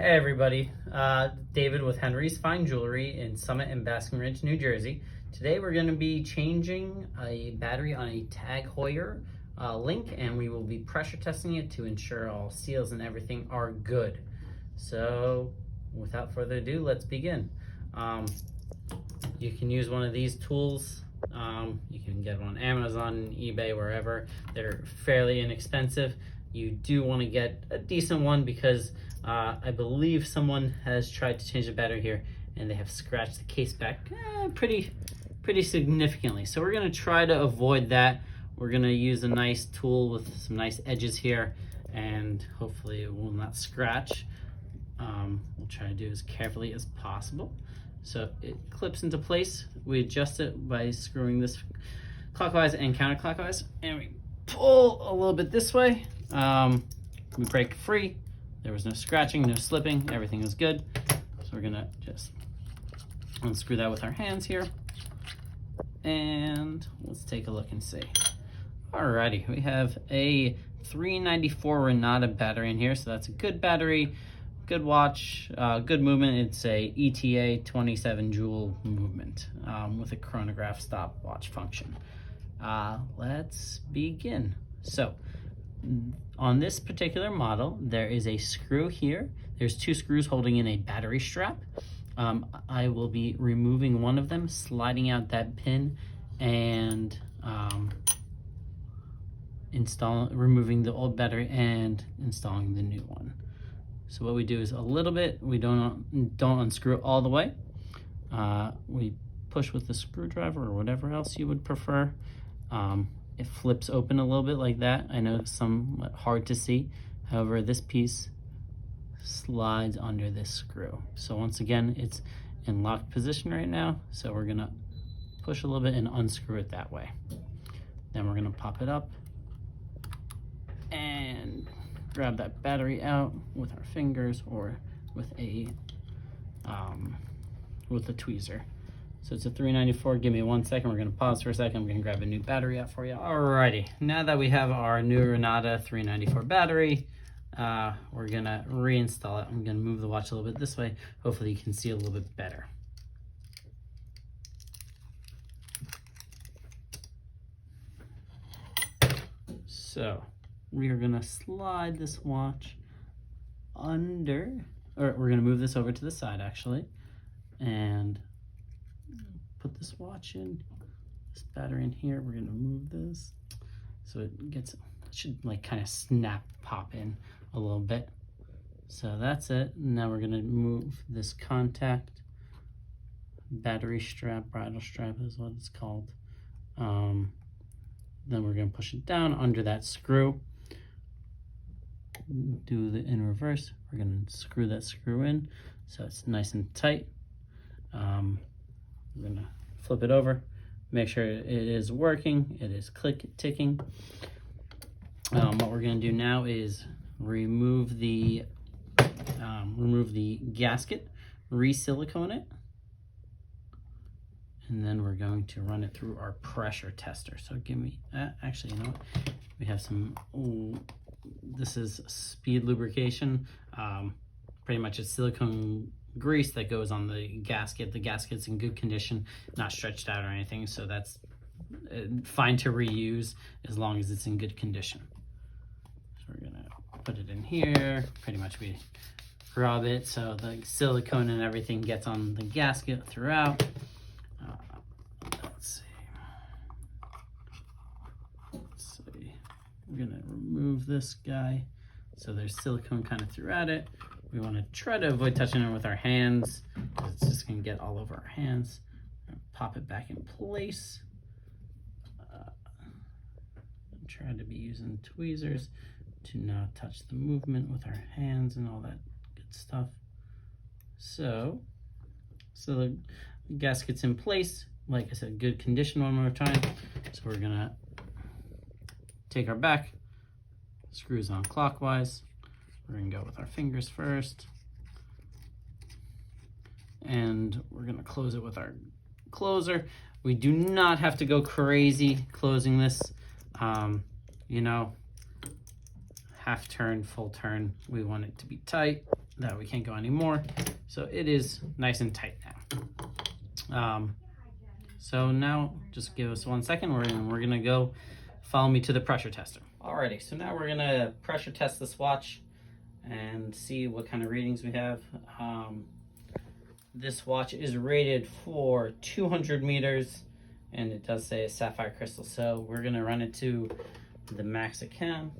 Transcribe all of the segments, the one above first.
Hey everybody, David with Henry's Fine Jewelry in Summit and Basking Ridge, New Jersey. Today we're going to be changing a battery on a Tag Heuer link, and we will be pressure testing it to ensure all seals and everything are good. So without further ado, let's begin. You can use one of these tools. You can get them on Amazon, eBay, wherever. They're fairly inexpensive. You do want to get a decent one because I believe someone has tried to change the battery here and they have scratched the case back pretty significantly. So we're going to try to avoid that. We're going to use a nice tool with some nice edges here, and hopefully it will not scratch. We'll try to do as carefully as possible. So it clips into place. We adjust it by screwing this clockwise and counterclockwise, and we pull a little bit this way. We break free. There was no scratching, no slipping, everything was good. So we're gonna just unscrew that with our hands here. And let's take a look and see. Alrighty, we have a 394 Renata battery in here, so that's a good battery, good watch, good movement. It's a ETA 27 joule movement with a chronograph stopwatch function. Let's begin. So on this particular model, there is a screw here. There's two screws holding in a battery strap. I will be removing one of them, sliding out that pin, and removing the old battery and installing the new one. So what we do is a little bit, we don't unscrew it all the way. We push with the screwdriver or whatever else you would prefer. It flips open a little bit like that. I know it's somewhat hard to see. However, this piece slides under this screw. So once again, it's in locked position right now. So we're gonna push a little bit and unscrew it that way. Then we're gonna pop it up and grab that battery out with our fingers or with a tweezer. So it's a 394. Give me 1 second. We're going to pause for a second. I'm going to grab a new battery out for you. Alrighty. Now that we have our new Renata 394 battery, we're going to reinstall it. I'm going to move the watch a little bit this way. Hopefully you can see a little bit better. So we are going to slide this watch under, or we're going to move this over to the side actually, and put this watch in, this battery in here. We're gonna move this so it should like kind of snap pop in a little bit. So that's it. Now we're gonna move this contact battery strap, bridle strap is what it's called. Then we're gonna push it down under that screw. Do the in reverse. We're gonna screw that screw in so it's nice and tight. We're gonna flip it over, make sure it is working, it is ticking. What we're gonna do now is remove the gasket, re-silicone it, and then we're going to run it through our pressure tester. So give me, actually, you know what? We have some, this is speed lubrication. Pretty much it's silicone grease that goes on the gasket. The gasket's in good condition, not stretched out or anything, so that's fine to reuse as long as it's in good condition. So we're gonna put it in here. Pretty much we rub it so the silicone and everything gets on the gasket throughout. Let's see. We're gonna remove this guy so there's silicone kind of throughout it. We want to try to avoid touching it with our hands because it's just going to get all over our hands. Pop it back in place. Try to be using tweezers to not touch the movement with our hands and all that good stuff. So the gasket's in place. Like I said, good condition one more time. So we're going to take our back, screws on clockwise. We're gonna go with our fingers first, and we're gonna close it with our closer. We do not have to go crazy closing this. You know, half turn, full turn. We want it to be tight. that we can't go anymore. So it is nice and tight now. So now just give us 1 second. We're gonna go follow me to the pressure tester. Alrighty, so now we're gonna pressure test this watch and see what kind of readings we have. This watch is rated for 200 meters and it does say a sapphire crystal. So we're gonna run it to the max it can.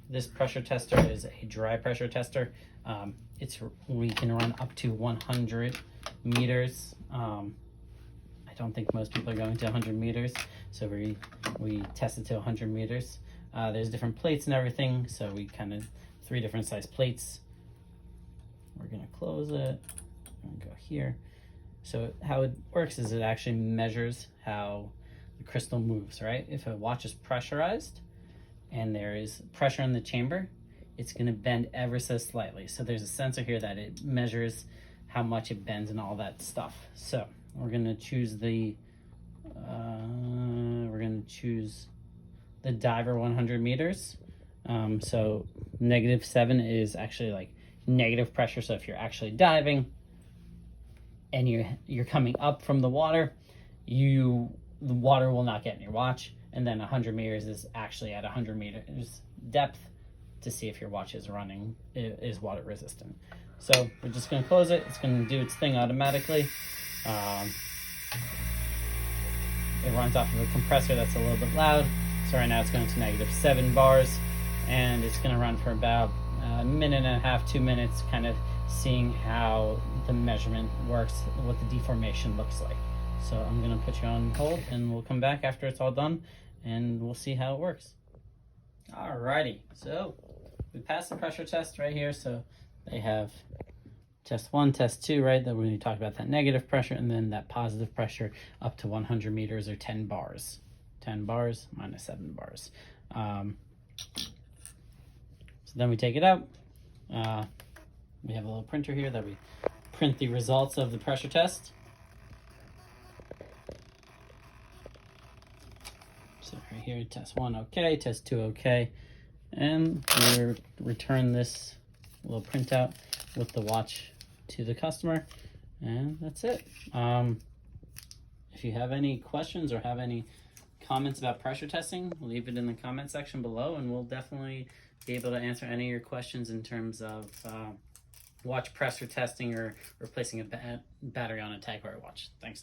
This pressure tester is a dry pressure tester. We can run up to 100 meters. I don't think most people are going to 100 meters, so we test it to 100 meters. There's different plates and everything, so we kind of 3 different size plates. We're gonna close it and go here. So how it works is it actually measures how the crystal moves, right? If a watch is pressurized and there is pressure in the chamber, it's gonna bend ever so slightly. So there's a sensor here that it measures how much it bends and all that stuff. So we're gonna choose the diver 100 meters. So -7 is actually like negative pressure. So if you're actually diving and you're coming up from the water, the water will not get in your watch. And then 100 meters is actually at 100 meters depth to see if your watch is water resistant. So we're just gonna close it. It's gonna do its thing automatically. It runs off of a compressor that's a little bit loud. So right now it's going to -7 bars, and it's gonna run for about a minute and a half, 2 minutes, kind of seeing how the measurement works, what the deformation looks like. So I'm gonna put you on hold and we'll come back after it's all done and we'll see how it works. Alrighty, so we passed the pressure test right here. So they have test 1, test 2, right? That when we talked about that negative pressure, and then that positive pressure up to 100 meters or 10 bars. 10 bars minus 7 bars. So then we take it out. We have a little printer here that we print the results of the pressure test. So right here, test 1 okay, test 2 okay, and we return this little printout with the watch to the customer, and that's it. If you have any questions or have any comments about pressure testing, leave it in the comment section below, and we'll definitely be able to answer any of your questions in terms of watch pressure testing or replacing a battery on a Tag Heuer watch. Thanks.